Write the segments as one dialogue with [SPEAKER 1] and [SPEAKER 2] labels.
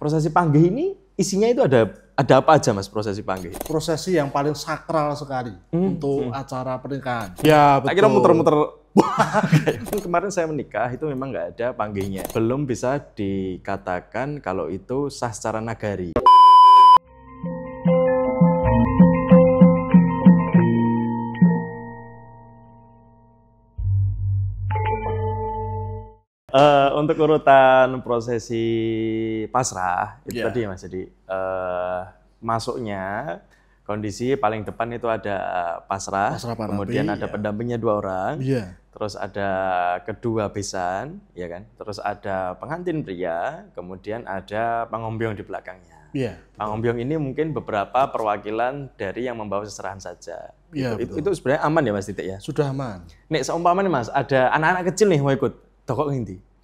[SPEAKER 1] prosesi panggih ini isinya itu ada apa aja Mas prosesi panggih?
[SPEAKER 2] Prosesi yang paling sakral sekali untuk acara pernikahan.
[SPEAKER 1] Ya betul. Akhirnya muter-muter. Kemarin saya menikah itu memang nggak ada panggihnya. Belum bisa dikatakan kalau itu sah secara nagari. Untuk urutan prosesi pasrah itu tadi ya Mas. Jadi masuknya kondisi paling depan itu ada pasrah kemudian ada pendampingnya 2 orang, terus ada kedua besan, ya kan, terus ada pengantin pria, kemudian ada pangombyong di belakangnya. Pangombyong ini mungkin beberapa perwakilan dari yang membawa seserahan saja. Itu sebenarnya aman ya Mas Titik ya?
[SPEAKER 2] Sudah aman.
[SPEAKER 1] Nek seumpamanya Mas, ada anak-anak kecil nih mau ikut, toko ngendi?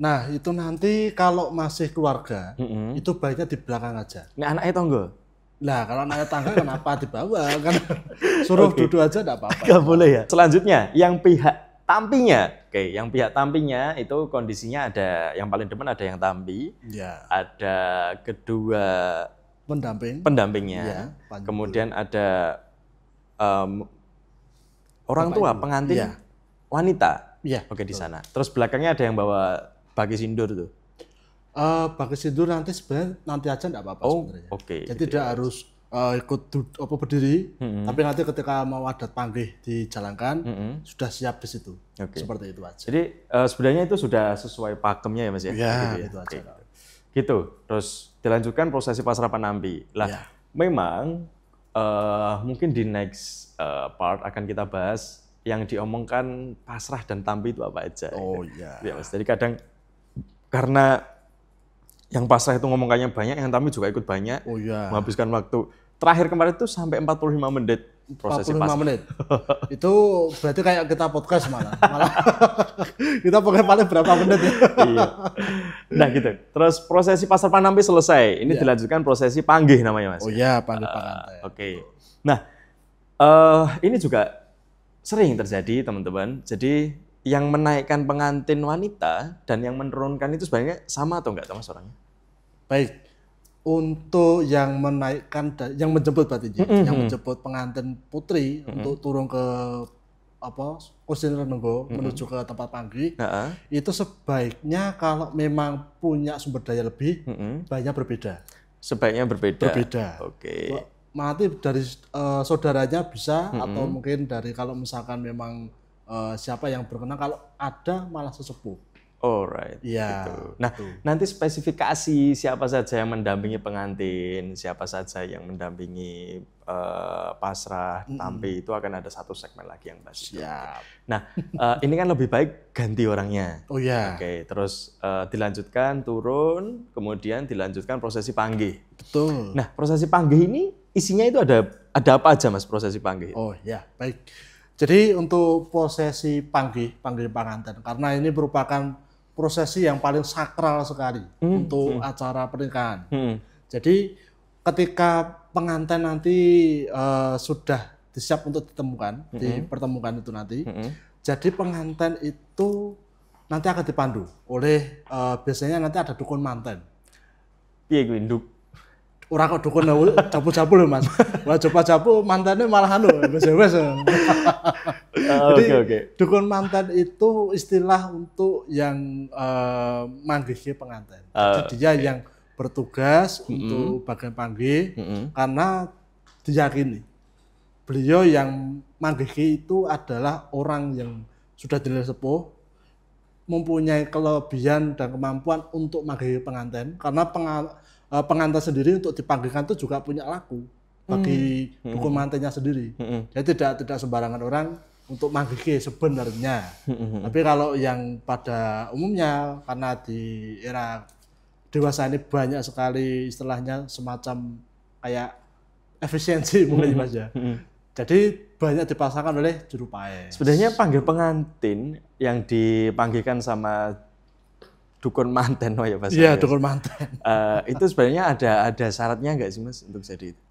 [SPEAKER 2] Nah itu nanti kalau masih keluarga, itu baiknya di belakang aja.
[SPEAKER 1] Nek anaknya tonggo?
[SPEAKER 2] Nah kalau anaknya tangga kenapa dibawa? Kan suruh duduk aja enggak apa-apa.
[SPEAKER 1] Nggak boleh ya? Selanjutnya, yang pihak tampinya. Yang pihak tampinya itu kondisinya ada, yang paling depan ada yang tampi, ada kedua pendampingnya, kemudian ada orang tua, pengantin wanita. Oke, di sana. Terus belakangnya ada yang bawa baki sindur tuh.
[SPEAKER 2] Baki sindur nanti sebenarnya nanti aja enggak apa-apa sebenarnya. Jadi tidak harus ikut berdiri, tapi nanti ketika mau adat panggih dijalankan sudah siap di situ. Seperti itu aja.
[SPEAKER 1] Jadi sebenarnya itu sudah sesuai pakemnya ya Mas ya?
[SPEAKER 2] Gitu aja.
[SPEAKER 1] Gitu. Terus dilanjutkan prosesi pasrah panampi. Lah, memang mungkin di next part akan kita bahas yang diomongkan pasrah dan tampi itu apa aja. Ya Mas. Jadi kadang karena yang pasrah itu ngomongkannya banyak, yang tampi juga ikut banyak, menghabiskan waktu. Terakhir kemarin itu sampai 45 menit prosesi
[SPEAKER 2] 45 menit. Itu berarti kayak kita podcast malah kita paling berapa menit ya?
[SPEAKER 1] Nah gitu. Terus prosesi pasrah panampi selesai. Ini dilanjutkan prosesi panggih namanya Mas.
[SPEAKER 2] Panggih pengantin.
[SPEAKER 1] Nah, ini juga sering terjadi teman-teman. Jadi yang menaikkan pengantin wanita dan yang menurunkan itu sebenarnya sama atau enggak Mas orangnya?
[SPEAKER 2] Baik, untuk yang menaikkan, yang menjemput berarti, yang menjemput pengantin putri untuk turun ke kursi renenggo menuju ke tempat panggih, itu sebaiknya kalau memang punya sumber daya lebih, baiknya berbeda.
[SPEAKER 1] Sebaiknya berbeda.
[SPEAKER 2] Nanti dari saudaranya bisa, atau mungkin dari kalau misalkan memang siapa yang berkenan, kalau ada malah sesepuh.
[SPEAKER 1] Alright. Gitu. Nah, nanti spesifikasi siapa saja yang mendampingi pengantin, siapa saja yang mendampingi pasrah, tampi itu akan ada satu segmen lagi yang bahas. Nah, ini kan lebih baik ganti orangnya. Terus dilanjutkan turun, kemudian dilanjutkan prosesi panggih.
[SPEAKER 2] Betul.
[SPEAKER 1] Nah, prosesi panggih ini isinya itu ada apa aja Mas prosesi panggih?
[SPEAKER 2] Baik. Jadi untuk prosesi panggih pengantin, karena ini merupakan prosesi yang paling sakral sekali untuk acara pernikahan. Jadi ketika pengantin nanti sudah disiap untuk dipertemukan itu nanti, jadi pengantin itu nanti akan dipandu oleh biasanya nanti ada dukun manten.
[SPEAKER 1] Piye kuwi nduk?
[SPEAKER 2] Ora kok dukun japu-japu lho Mas. Wah japu-japu mantannya malah wes. Jadi dukun mantan itu istilah untuk yang manggihi pengantin. Jadi dia yang bertugas untuk bagian panggih, karena diyakini beliau yang manggihi itu adalah orang yang sudah dinilai sepuh, mempunyai kelebihan dan kemampuan untuk manggihi pengantin, karena pengantin sendiri untuk dipanggilkan itu juga punya laku bagi dukun mantennya sendiri. Jadi tidak sembarangan orang untuk manggihi sebenarnya. Tapi kalau yang pada umumnya, karena di era dewasa ini banyak sekali istilahnya semacam kayak efisiensi mungkin Mas ya. Jadi banyak dipasangkan oleh juru paes.
[SPEAKER 1] Sebenarnya panggil pengantin yang dipanggilkan sama dukun manten ya Mas.
[SPEAKER 2] Dukun manten.
[SPEAKER 1] Itu sebenarnya ada syaratnya nggak sih Mas untuk jadi itu?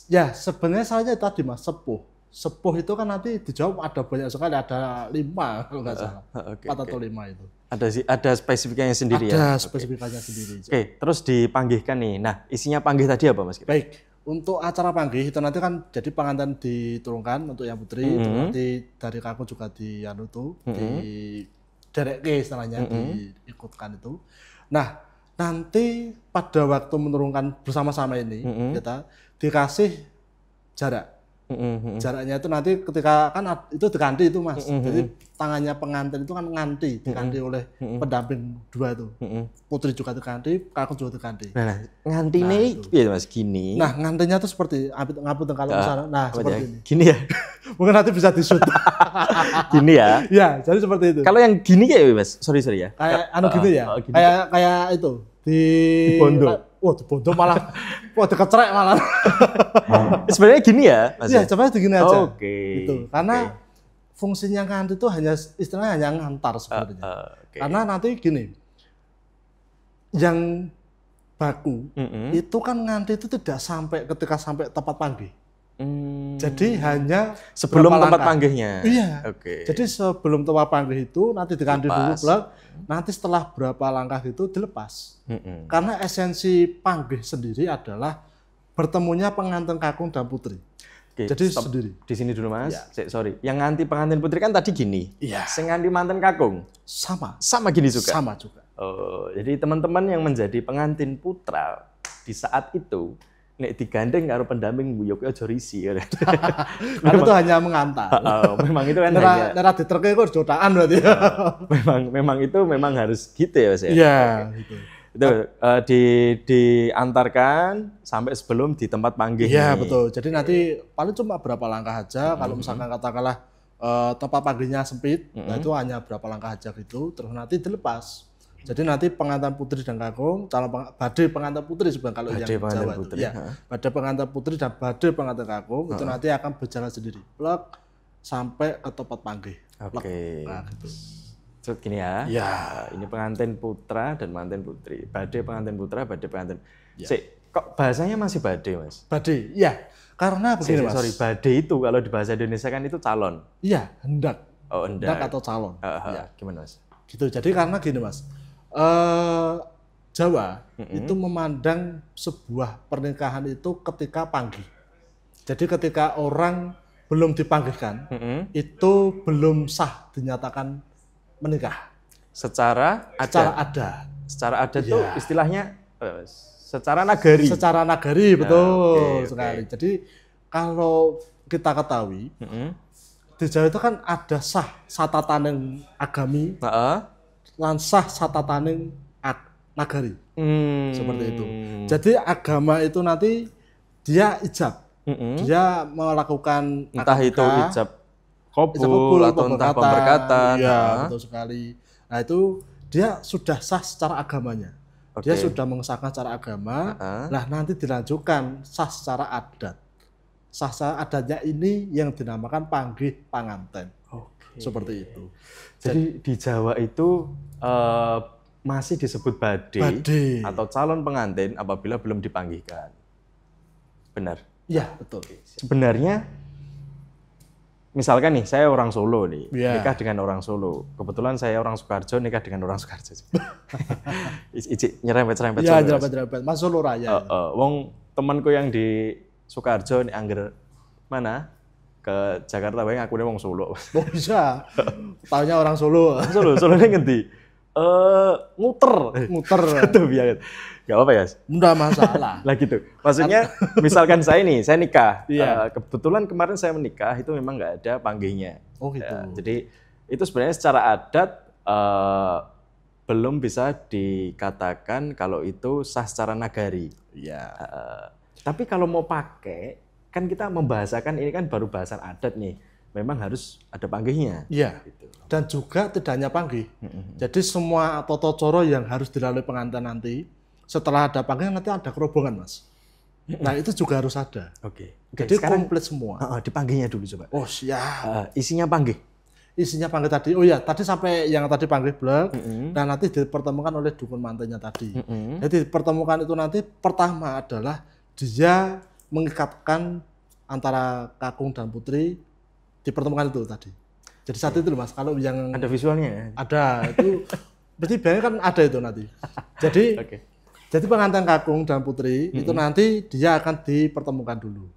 [SPEAKER 2] Ya sebenarnya syaratnya tadi Mas, sepuh. Sepuh itu kan nanti dijawab ada banyak sekali, ada 5 kalau nggak salah. 4 atau 5 itu.
[SPEAKER 1] Ada spesifikasinya sendiri
[SPEAKER 2] ya? Ada spesifikasinya sendiri.
[SPEAKER 1] Oke, terus dipanggihkan nih. Nah, isinya panggih tadi apa Mas?
[SPEAKER 2] Baik, untuk acara panggih itu nanti kan jadi pengantin diturunkan untuk yang putri, terus nanti dari kakung juga di dereke istilahnya, diikutkan itu. Nah, nanti pada waktu menurunkan bersama-sama ini kita dikasih jarak. Jaraknya itu nanti ketika kan itu diganti itu Mas. Jadi tangannya pengantin itu kan diganti oleh pendamping dua itu. Putri juga diganti, kakung juga diganti.
[SPEAKER 1] Nah, ngantine piye Mas gini?
[SPEAKER 2] Nah, ngantinya itu seperti ngapun kalau misalnya. Nah, seperti ini.
[SPEAKER 1] Gini ya.
[SPEAKER 2] Mungkin nanti bisa di-shoot.
[SPEAKER 1] Gini ya.
[SPEAKER 2] Ya, jadi seperti itu.
[SPEAKER 1] Kalau yang gini kayak Mas. Sorry ya.
[SPEAKER 2] Kayak gini ya.
[SPEAKER 1] Gini.
[SPEAKER 2] Kayak itu di
[SPEAKER 1] bondo.
[SPEAKER 2] Wah, di bondo malah dikecerek malah.
[SPEAKER 1] Sebenarnya gini ya, Mas.
[SPEAKER 2] Iya, coba gini aja.
[SPEAKER 1] Oke.
[SPEAKER 2] Gitu. Karena fungsinya nganti itu istilahnya hanya ngantar sebenarnya. Karena nanti gini. Yang baku itu kan nganti itu tidak sampai ketika sampai tempat panggih. Jadi hanya
[SPEAKER 1] sebelum tempat panggihnya.
[SPEAKER 2] Iya. Oke. Jadi sebelum tempat panggih itu nanti diganti dulu blok. Nanti setelah berapa langkah itu dilepas. Karena esensi panggih sendiri adalah bertemunya pengantin kakung dan putri.
[SPEAKER 1] Oke,
[SPEAKER 2] jadi sendiri.
[SPEAKER 1] Di sini dulu Mas. Ya. Sorry. Yang nganti pengantin putri kan tadi gini.
[SPEAKER 2] Iya.
[SPEAKER 1] Sing nganti manten kakung. Sama gini juga.
[SPEAKER 2] Sama juga.
[SPEAKER 1] Oh, jadi teman-teman yang menjadi pengantin putra di saat itu nek digandeng karo pendamping Buyok aja risi.
[SPEAKER 2] Karena itu hanya mengantar.
[SPEAKER 1] Memang itu kan
[SPEAKER 2] hanya diterke kok jotaan berarti.
[SPEAKER 1] memang itu harus gitu ya Mas ya.
[SPEAKER 2] Iya, gitu.
[SPEAKER 1] Itu diantarkan sampai sebelum di tempat panggih.
[SPEAKER 2] Iya, betul. Jadi nanti paling cuma berapa langkah aja kalau misalkan katakanlah tempat panggihnya sempit, nah itu hanya berapa langkah aja gitu, terus nanti dilepas. Jadi nanti pengantin putri dan kakung, badai pengantin putri sebenarnya kalau yang Jawa itu. Ya, badai pengantin putri dan badai pengantin kakung itu nanti akan berjalan sendiri. Plek sampai ke tempat panggih.
[SPEAKER 1] Oke.
[SPEAKER 2] Nah, gitu.
[SPEAKER 1] Terus gini ya.
[SPEAKER 2] Ya.
[SPEAKER 1] Ini pengantin putra dan pengantin putri. Badai pengantin putra, badai pengantin.
[SPEAKER 2] Ya.
[SPEAKER 1] Kok bahasanya masih badai, Mas?
[SPEAKER 2] Badai. Iya. Karena begini, Mas.
[SPEAKER 1] Sorry, badai itu kalau di bahasa Indonesia kan itu calon.
[SPEAKER 2] Iya, hendak.
[SPEAKER 1] Oh, hendak
[SPEAKER 2] atau calon.
[SPEAKER 1] Ya. Gimana, Mas?
[SPEAKER 2] Gitu. Jadi karena gini, Mas. Jawa itu memandang sebuah pernikahan itu ketika panggih. Jadi ketika orang belum dipanggihkan, itu belum sah dinyatakan menikah.
[SPEAKER 1] Secara adat. Secara adat itu istilahnya secara nagari.
[SPEAKER 2] Secara nagari, betul sekali. Jadi kalau kita ketahui, di Jawa itu kan ada sah satataning agami, lan sah satataning nagari. Seperti itu. Jadi agama itu nanti dia ijab. Dia melakukan
[SPEAKER 1] entah itu ijab kabul atau entah pemberkatan.
[SPEAKER 2] Iya, betul sekali. Nah, itu dia sudah sah secara agamanya. Dia sudah mengesahkan secara agama. Nah, nanti dilanjutkan sah secara adat. Sah secara adatnya ini yang dinamakan panggih panganten. Seperti itu.
[SPEAKER 1] Jadi di Jawa itu masih disebut badai atau calon pengantin apabila belum dipanggihkan. Benar?
[SPEAKER 2] Iya, betul.
[SPEAKER 1] Sebenarnya, misalkan nih, saya orang Solo nih, nikah dengan orang Solo. Kebetulan saya orang Sukoharjo, nikah dengan orang Sukoharjo. Nyerempet-nyerempet.
[SPEAKER 2] Iya, nyerempet-nyerempet. Mas Solo Raya.
[SPEAKER 1] Wong temanku yang di Sukoharjo, nih angger mana? Ke Jakarta, bayang aku wong Solo.
[SPEAKER 2] Oh bisa, taunya orang Solo.
[SPEAKER 1] Solo ini ngendi? Nguter. Itu biar. Gak apa-apa ya?
[SPEAKER 2] Enggak masalah.
[SPEAKER 1] Lah gitu. Maksudnya, misalkan saya nikah. Kebetulan kemarin saya menikah itu memang nggak ada panggihnya.
[SPEAKER 2] Oh gitu.
[SPEAKER 1] Jadi itu sebenarnya secara adat belum bisa dikatakan kalau itu sah secara nagari.
[SPEAKER 2] Iya.
[SPEAKER 1] Tapi kalau mau pakai, kan kita membahasakan ini kan baru bahasan adat nih. Memang harus ada panggihnya.
[SPEAKER 2] Iya. Gitu. Dan juga tidak hanya panggih. Jadi semua toto coro yang harus dilalui pengantin nanti, setelah ada panggih nanti ada kerobongan, Mas. Nah itu juga harus ada. Jadi sekarang komplit semua.
[SPEAKER 1] Dipanggihnya dulu coba.
[SPEAKER 2] Oh siap.
[SPEAKER 1] Isinya panggih.
[SPEAKER 2] Isinya panggih tadi. Oh ya, tadi sampai yang tadi panggih blek. Dan nanti dipertemukan oleh dukun mantannya tadi. Jadi dipertemukan itu nanti pertama adalah dia mengikatkan antara kakung dan putri, dipertemukan itu tadi. Jadi saat itu Mas, kalau yang
[SPEAKER 1] ada visualnya ya?
[SPEAKER 2] Ada, itu berarti biasanya kan ada itu nanti. Jadi jadi pengantin kakung dan putri itu nanti dia akan dipertemukan dulu.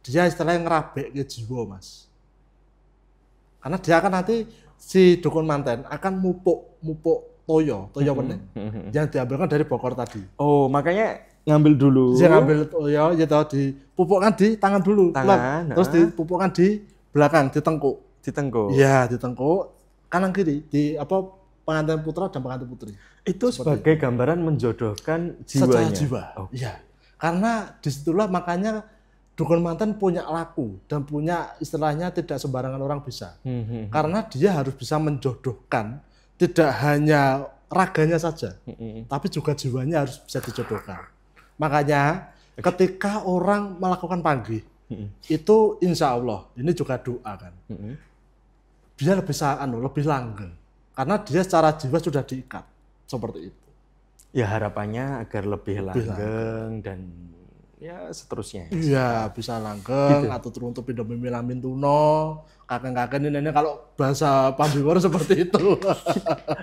[SPEAKER 2] Dia istilahnya ngerabek ke jiwa, Mas. Karena dia akan nanti si dukun manten akan mupuk toyo wening yang diambilkan dari bokor tadi.
[SPEAKER 1] Oh, makanya ngambil dulu.
[SPEAKER 2] Dia ngambil toyo, gitu, dipupukkan di tangan dulu. Terus dipupukkan di belakang, di tengkuk.
[SPEAKER 1] Di tengkuk.
[SPEAKER 2] Iya, di tengkuk. Kanan kiri di pengantin putra dan pengantin putri.
[SPEAKER 1] Itu sebagai gambaran menjodohkan jiwanya.
[SPEAKER 2] Secara jiwa. Iya. Karena disitulah makanya dukun manten punya laku dan punya istilahnya tidak sembarangan orang bisa. Karena dia harus bisa menjodohkan tidak hanya raganya saja, tapi juga jiwanya harus bisa dijodohkan. Makanya ketika orang melakukan panggih, itu insya Allah ini juga doa kan. Dia lebih langgeng. Karena dia secara jiwa sudah diikat seperti itu.
[SPEAKER 1] Ya harapannya agar lebih langgeng dan ya seterusnya.
[SPEAKER 2] Iya bisa langgeng gitu. Atau turun untuk pindah mimilamin tuno, kakek-kakek ini kalau bahasa Pambiworo seperti itu.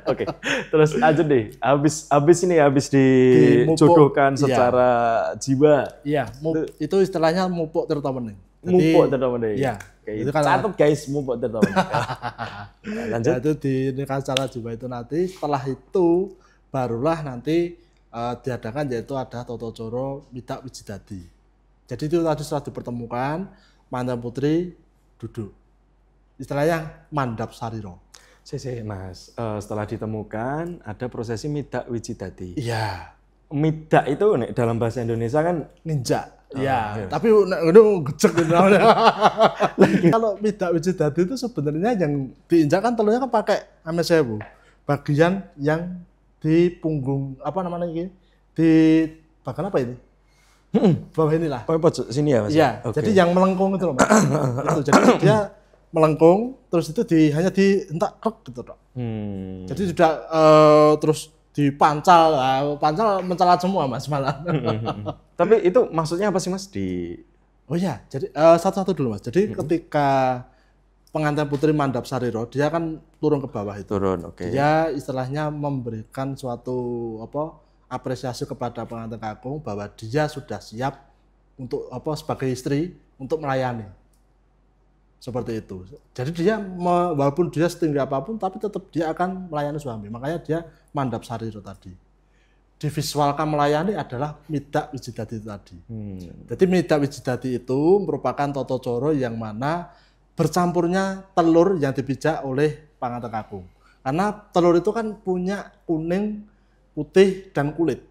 [SPEAKER 1] Oke, terus aja deh. Habis dijodohkan secara jiwa.
[SPEAKER 2] Iya, itu istilahnya mupuk tirta-wening.
[SPEAKER 1] Mupuk tirta-wening.
[SPEAKER 2] Iya.
[SPEAKER 1] Itu kan catat guys, mupuk tirta-wening. Lanjut.
[SPEAKER 2] Itu di nikah secara jiwa itu nanti setelah itu barulah nanti diadakan yaitu ada Toto Coro Midak Wijidadi. Jadi itu tadi setelah dipertemukan mantan putri duduk. Istilahnya mandap sariro.
[SPEAKER 1] Mas, setelah ditemukan ada prosesi Midak Wijidadi.
[SPEAKER 2] Iya.
[SPEAKER 1] Midak itu dalam bahasa Indonesia kan
[SPEAKER 2] ninja. Iya, tapi udah gecek gitu. Kalau Midak Wijidadi itu sebenarnya yang diinjak kan telurnya kan pakai amesewu. Bagian yang di punggung apa namanya ini? Di bagian apa ini? Bawah inilah.
[SPEAKER 1] Pojok sini ya, Mas.
[SPEAKER 2] Iya, jadi yang melengkung itu loh, Mas. Itu jadi dia melengkung terus itu hanya dientak krek gitu, Dok. Jadi sudah terus dipancal, pancal mencelat semua, Mas, malah.
[SPEAKER 1] Tapi itu maksudnya apa sih, Mas?
[SPEAKER 2] Oh iya, jadi satu-satu dulu, Mas. Jadi ketika pengantin putri mandap sariro, dia kan turun ke bawah itu. Dia istilahnya memberikan suatu apresiasi kepada pengantin kakung bahwa dia sudah siap untuk sebagai istri untuk melayani. Seperti itu. Jadi dia walaupun dia setinggi apapun tapi tetap dia akan melayani suami. Makanya dia mandap sariro tadi. Divisualkan melayani adalah Midak Wijidadi tadi. Jadi Midak Wijidadi itu merupakan Toto Coro yang mana bercampurnya telur yang dipijak oleh pengantin kakung. Karena telur itu kan punya kuning, putih, dan kulit.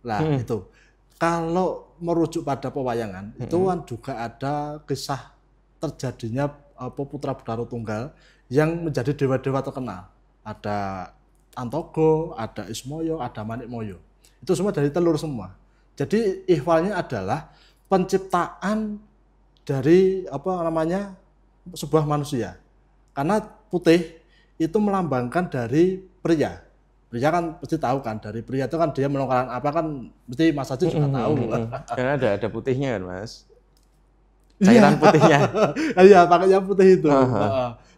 [SPEAKER 2] Nah itu. Kalau merujuk pada pewayangan, itu kan juga ada kisah terjadinya putra Bathara Tunggal yang menjadi dewa-dewa terkenal. Ada Antogo, ada Ismoyo, ada Manikmoyo. Itu semua dari telur semua. Jadi ihwalnya adalah penciptaan dari sebuah manusia. Karena putih itu melambangkan dari pria. Pria kan pasti tahu kan, dari pria itu kan dia melonggarkan apa kan mesti Mas Haji juga tahu.
[SPEAKER 1] Karena ada putihnya kan, Mas. Cairan putihnya.
[SPEAKER 2] Iya, pakainya putih itu.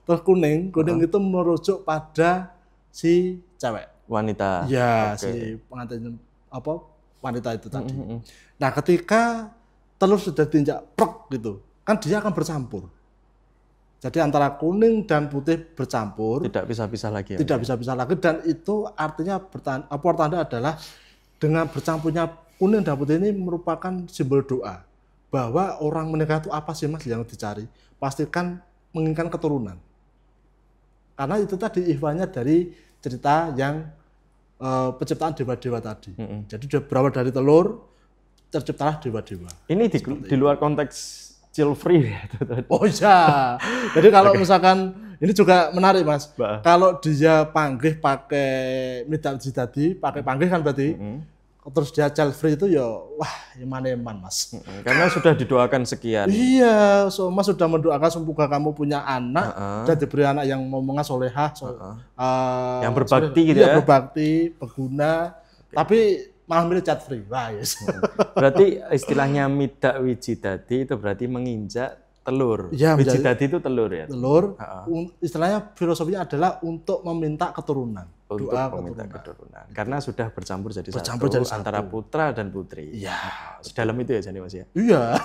[SPEAKER 2] Terus kuning itu merujuk pada si cewek.
[SPEAKER 1] Wanita.
[SPEAKER 2] Iya, si pengantin wanita itu tadi. Nah, ketika telur sudah diinjak prek gitu, kan dia akan bercampur. Jadi antara kuning dan putih bercampur.
[SPEAKER 1] Tidak bisa-bisa lagi.
[SPEAKER 2] Tidak bisa-bisa lagi dan itu artinya pertanda adalah dengan bercampurnya kuning dan putih ini merupakan simbol doa. Bahwa orang menikah itu apa sih, Mas, yang dicari? Pastikan menginginkan keturunan. Karena itu tadi ihwalnya dari cerita yang penciptaan dewa-dewa tadi. Jadi berawal dari telur, terciptalah dewa-dewa.
[SPEAKER 1] Ini di luar konteks chill free.
[SPEAKER 2] Oh iya. Jadi kalau misalkan, ini juga menarik, Mas. Kalau dia panggih pakai Midak Wijidadi, pakai panggih kan berarti, terus dia child free itu ya wah iman-iman, Mas.
[SPEAKER 1] Karena sudah didoakan sekian.
[SPEAKER 2] Iya, Mas sudah mendoakan semoga kamu punya anak dan diberi anak yang ngomongnya solehah,
[SPEAKER 1] yang berbakti gitu ya.
[SPEAKER 2] Berbakti, berguna, tapi malah milih child free. Wah, yes.
[SPEAKER 1] Berarti istilahnya Midak Wijidadi itu berarti menginjak telur.
[SPEAKER 2] Ya,
[SPEAKER 1] Biji dadi itu telur ya.
[SPEAKER 2] Telur. Istilahnya filosofinya adalah untuk meminta keturunan.
[SPEAKER 1] Untuk
[SPEAKER 2] Doa
[SPEAKER 1] meminta keturunan. Karena sudah bercampur jadi antara
[SPEAKER 2] satu.
[SPEAKER 1] putra dan putri.
[SPEAKER 2] Iya.
[SPEAKER 1] Sedalam itu ya Jani Mas ya.
[SPEAKER 2] Iya.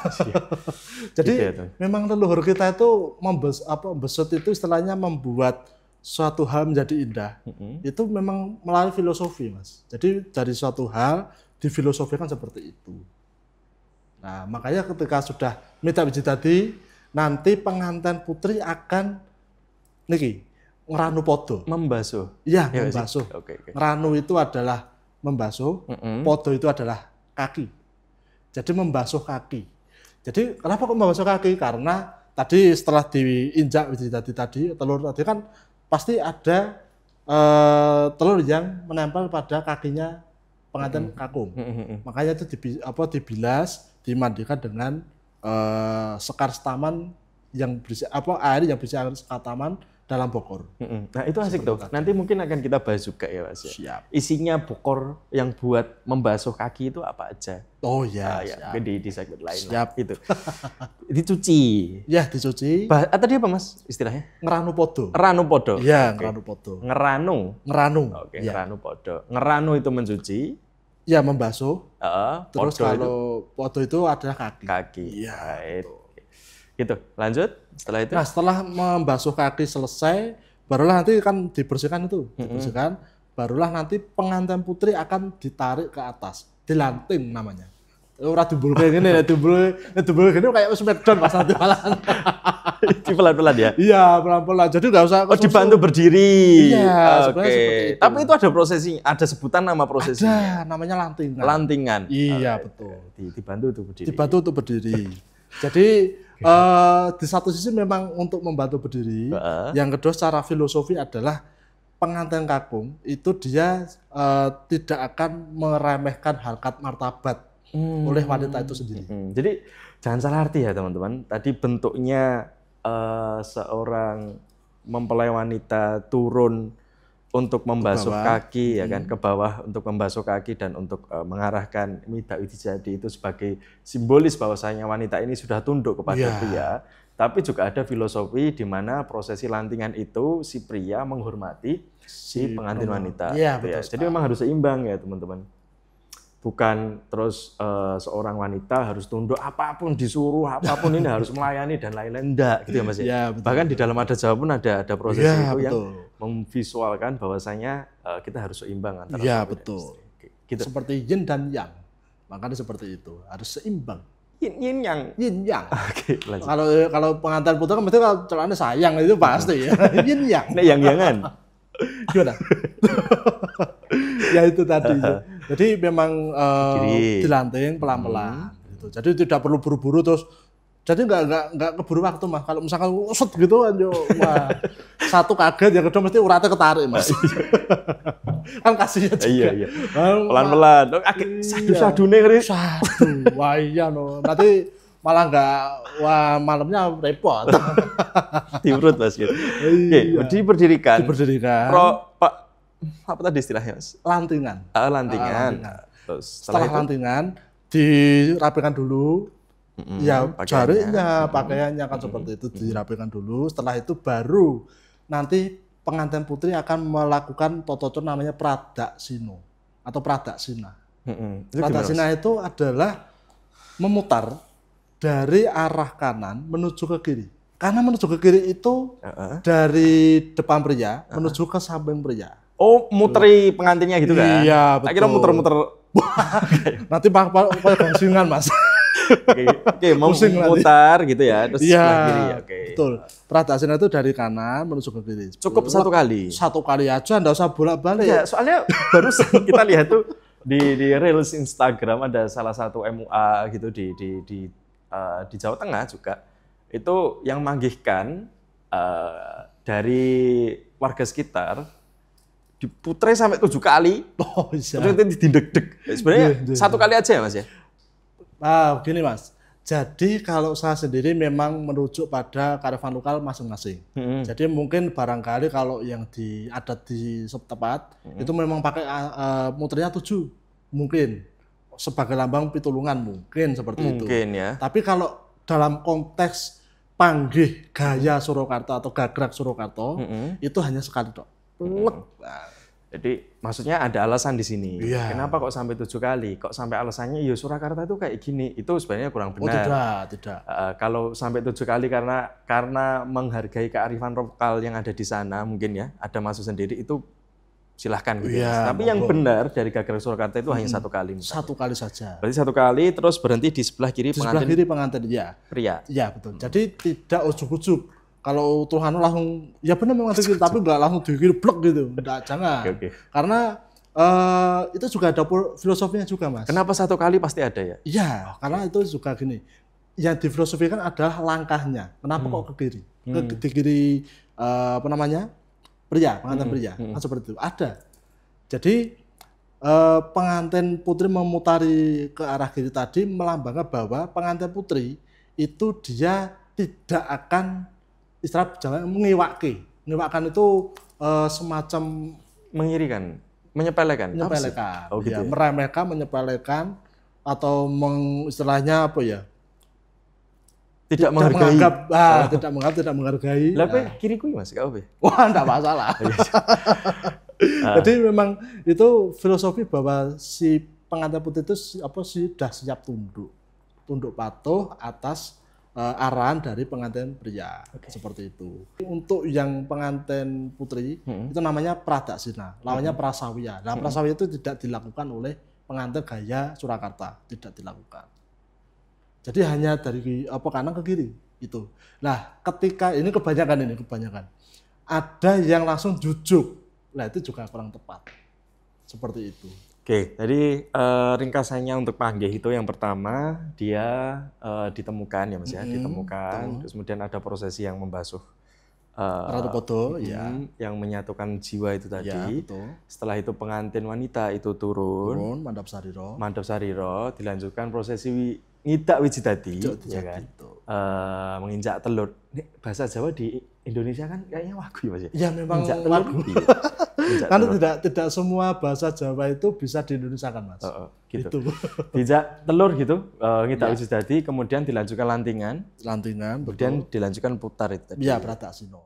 [SPEAKER 2] Jadi
[SPEAKER 1] gitu ya,
[SPEAKER 2] memang leluhur kita itu membesut itu istilahnya membuat suatu hal menjadi indah. Itu memang melalui filosofi, Mas. Jadi dari suatu hal difilosofikan seperti itu. Nah, makanya ketika sudah minta biji dadi, nanti pengantin putri akan niki ngeranu podo.
[SPEAKER 1] Membasuh.
[SPEAKER 2] Iya, membasuh.
[SPEAKER 1] Okay.
[SPEAKER 2] Ngeranu itu adalah membasuh, podo itu adalah kaki. Jadi membasuh kaki. Jadi kenapa kok membasuh kaki? Karena tadi setelah diinjak biji dadi tadi, telur tadi kan pasti ada telur yang menempel pada kakinya pengantin kakung. Makanya itu dibilas, dimandikan dengan sekar setaman yang berisi air yang berisi air sekar taman dalam bokor.
[SPEAKER 1] Nah itu asik tuh. Nanti mungkin akan kita bahas juga ya Mas.
[SPEAKER 2] Siap.
[SPEAKER 1] Isinya bokor yang buat membasuh kaki itu apa aja?
[SPEAKER 2] Oh ya.
[SPEAKER 1] Mungkin di segmen lain.
[SPEAKER 2] Siap.
[SPEAKER 1] Itu. Dicuci.
[SPEAKER 2] Ya dicuci.
[SPEAKER 1] Tadi apa Mas istilahnya?
[SPEAKER 2] Ngeranu podo.
[SPEAKER 1] Ngeranu podo.
[SPEAKER 2] Iya, ngeranu podo.
[SPEAKER 1] Ngeranu. Oke, ngeranu podo. Ngeranu itu mencuci.
[SPEAKER 2] Ya membasuh. Terus
[SPEAKER 1] Podo
[SPEAKER 2] kalau podo itu adalah kaki.
[SPEAKER 1] Iya. Gitu. Lanjut setelah itu.
[SPEAKER 2] Nah, setelah membasuh kaki selesai, barulah nanti kan dibersihkan itu, dibersihkan, barulah nanti pengantin putri akan ditarik ke atas, dilanting namanya. Ora dibul kayak gini, dibul gini kayak Smackdown pas nanti malahan.
[SPEAKER 1] Di pelan-pelan ya?
[SPEAKER 2] Iya, pelan-pelan. Jadi nggak usah.
[SPEAKER 1] Dibantu berdiri.
[SPEAKER 2] Iya, seperti itu.
[SPEAKER 1] Tapi itu ada prosesnya, ada sebutan nama prosesnya.
[SPEAKER 2] Ada, namanya lantingan.
[SPEAKER 1] Lantingan.
[SPEAKER 2] Iya, betul.
[SPEAKER 1] Dibantu untuk berdiri.
[SPEAKER 2] Dibantu untuk berdiri. Jadi di satu sisi memang untuk membantu berdiri, yang kedua secara filosofi adalah pengantin kakung itu dia tidak akan meremehkan harkat martabat oleh wanita itu sendiri.
[SPEAKER 1] Jadi jangan salah arti ya teman-teman. Tadi bentuknya seorang mempelai wanita turun untuk membasuh kaki ya kan, ke bawah untuk membasuh kaki dan untuk mengarahkan Mida Widijadi itu sebagai simbolis bahwasanya wanita ini sudah tunduk kepada pria. Tapi juga ada filosofi di mana prosesi lantingan itu si pria menghormati si pengantin wanita.
[SPEAKER 2] Iya,
[SPEAKER 1] gitu ya. Jadi memang harus seimbang ya teman-teman. Bukan terus seorang wanita harus tunduk apapun disuruh, apapun ini harus melayani dan lain-lain. Enggak gitu ya Mas ya.
[SPEAKER 2] Ya, betul.
[SPEAKER 1] Bahkan di dalam adat Jawa pun ada proses itu
[SPEAKER 2] betul.
[SPEAKER 1] yang memvisualkan bahwasanya kita harus seimbang antara
[SPEAKER 2] ya,
[SPEAKER 1] suami
[SPEAKER 2] betul.
[SPEAKER 1] dan istri. Gitu.
[SPEAKER 2] Seperti yin dan yang. Makanya seperti itu, harus seimbang.
[SPEAKER 1] Yin yang.
[SPEAKER 2] Yin yang.
[SPEAKER 1] Oke, lanjut.
[SPEAKER 2] Kalau pengantin putra kan mesti kalau celananya sayang itu pasti ya. Yin yang.
[SPEAKER 1] Nah, yang-yangan.
[SPEAKER 2] Gimana? Ya itu tadi. Jadi memang dilanting pelan-pelan. Gitu. Jadi tidak perlu buru-buru terus. Jadi nggak keburu waktu Mas. Kalau misalkan usut gitu kan, wah, satu kaget, yang kedua mesti uratnya ketarik Mas. Kan kasihan juga.
[SPEAKER 1] Iya. Pelan-pelan. Sadu-sadune ngeri.
[SPEAKER 2] Sadu. Wah iya no. Nanti malah wah malamnya repot.
[SPEAKER 1] Diurut Mas gitu. Oke, diberdirikan. Pak, apa tadi istilahnya Mas?
[SPEAKER 2] Lantingan.
[SPEAKER 1] Lantingan.
[SPEAKER 2] Terus setelah lantingan dirapikan dulu. Ya jarinya, pakaiannya kan seperti itu dirapikan dulu. Setelah itu baru nanti pengantin putri akan melakukan toto namanya pradaksina atau pradaksina. Pradaksina itu adalah memutar dari arah kanan menuju ke kiri. Karena menuju ke kiri itu dari depan pria menuju ke samping pria.
[SPEAKER 1] Oh, muteri pengantinnya gitu kan?
[SPEAKER 2] Iya, betul.
[SPEAKER 1] Akhirnya muter-muter.
[SPEAKER 2] Nanti pakai gongsingan Mas.
[SPEAKER 1] Oke, memutar gitu ya, terus sebelah kiri. Oke.
[SPEAKER 2] Betul. Pradaksina itu dari kanan menuju ke kiri.
[SPEAKER 1] Cukup satu kali.
[SPEAKER 2] Satu kali aja, enggak usah bolak-balik.
[SPEAKER 1] Ya, soalnya baru kita lihat tuh di reels Instagram ada salah satu MUA gitu di Jawa Tengah juga. Itu yang manggihkan dari warga sekitar diputer sampai 7 kali.
[SPEAKER 2] Oh, iya.
[SPEAKER 1] Terus dideg-deg. Sebenarnya satu kali aja ya Mas ya?
[SPEAKER 2] Begini Mas, jadi kalau saya sendiri memang merujuk pada kearifan lokal masing-masing. Jadi mungkin barangkali kalau yang adat di setempat itu memang pakai muternya 7, mungkin sebagai lambang pitulungan mungkin seperti itu.
[SPEAKER 1] Mungkin ya.
[SPEAKER 2] Tapi kalau dalam konteks panggih gaya Surakarta atau gagrag Surakarta itu hanya sekali dok.
[SPEAKER 1] Jadi maksudnya ada alasan di sini.
[SPEAKER 2] Iya.
[SPEAKER 1] Kenapa kok sampai 7 kali? Kok sampai alasannya ya Surakarta itu kayak gini? Itu sebenarnya kurang benar.
[SPEAKER 2] Oh tidak.
[SPEAKER 1] Kalau sampai 7 kali karena menghargai kearifan lokal yang ada di sana mungkin ya, ada maksud sendiri itu silahkan gitu.
[SPEAKER 2] Iya,
[SPEAKER 1] Tapi yang benar dari gagrag Surakarta itu hanya 1 kali. Misalnya.
[SPEAKER 2] 1 kali saja.
[SPEAKER 1] Berarti 1 kali terus berhenti di sebelah kiri
[SPEAKER 2] Di sebelah kiri pengantin ya.
[SPEAKER 1] Pria.
[SPEAKER 2] Iya betul. Jadi tidak ujuk-ujuk. Kalau Tuhan langsung, ya benar memang dikir, tapi nggak langsung dikir blok gitu, nggak, jangan.
[SPEAKER 1] Okay.
[SPEAKER 2] Karena itu juga ada filosofinya juga mas.
[SPEAKER 1] Kenapa 1 kali pasti ada ya?
[SPEAKER 2] Iya, karena itu juga gini, yang difilosofikan adalah langkahnya. Kenapa kok ke kiri? Di kiri pria, pengantin pria, kan seperti itu. Ada. Jadi pengantin putri memutari ke arah kiri tadi melambangkan bahwa pengantin putri itu dia tidak akan istilah Jawa mengiwaki. Mengiwakkan itu semacam
[SPEAKER 1] mengirikan, menyepelekan.
[SPEAKER 2] Oh, gitu ya. Meremehkan, menyepelekan atau istilahnya apa ya?
[SPEAKER 1] Tidak menghargai.
[SPEAKER 2] Tidak menganggap, tidak menghargai.
[SPEAKER 1] Lah kiriku ya Mas, enggak apa?
[SPEAKER 2] Wah, enggak masalah. Jadi memang itu filosofi bahwa si pengantin putri itu sudah siap tunduk patuh atas arahan dari pengantin pria, seperti itu. Untuk yang pengantin putri itu namanya pradaksina, lawannya prasawiya. Nah, prasawiya itu tidak dilakukan oleh pengantin gaya Surakarta, tidak dilakukan. Jadi hanya dari kanan ke kiri itu. Nah, ketika ini kebanyakan ada yang langsung jujuk, nah itu juga kurang tepat, seperti itu.
[SPEAKER 1] Oke, jadi ringkasannya untuk panggih itu yang pertama dia ditemukan ya Mas ya, ditemukan, terus kemudian ada prosesi yang membasuh
[SPEAKER 2] Ratu Podo,
[SPEAKER 1] yang menyatukan jiwa itu tadi.
[SPEAKER 2] Ya, betul.
[SPEAKER 1] Setelah itu pengantin wanita itu turun
[SPEAKER 2] Mandap
[SPEAKER 1] Sariro, dilanjutkan prosesi ngidak wijidadi, ya kan? Menginjak telur. Ini bahasa Jawa di Indonesia kan kayaknya wagu ya Mas ya?
[SPEAKER 2] Ya memang wagu. Karena tidak semua bahasa Jawa itu bisa di Indonesia kan Mas.
[SPEAKER 1] Gitu. Dijak telur gitu, ngidak wijidadi, kemudian dilanjutkan lantingan, kemudian dilanjutkan putar itu tadi.
[SPEAKER 2] Iya, pradaksina.